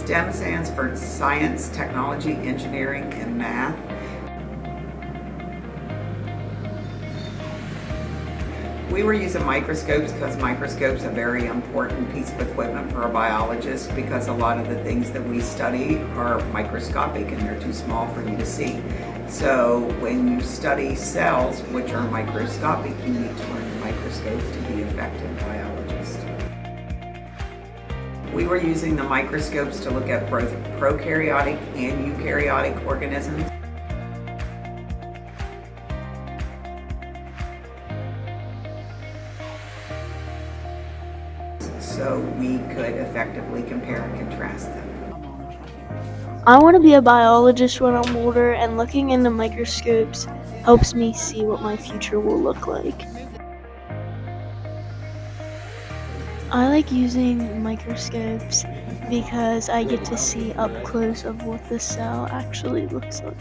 STEM stands for Science, Technology, Engineering, and Math. We were using microscopes because microscopes are a very important piece of equipment for a biologist, because a lot of the things that we study are microscopic and they're too small for you to see. So when you study cells, which are microscopic, you need to learn the microscope to be an effective biologist. We were using the microscopes to look at both prokaryotic and eukaryotic organisms. So we could effectively compare and contrast them. I want to be a biologist when I'm older, and looking into microscopes helps me see what my future will look like. I like using microscopes because I get to see up close of what the cell actually looks like.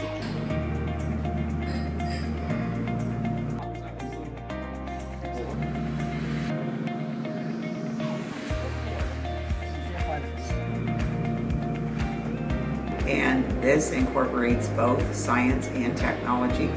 And this incorporates both science and technology.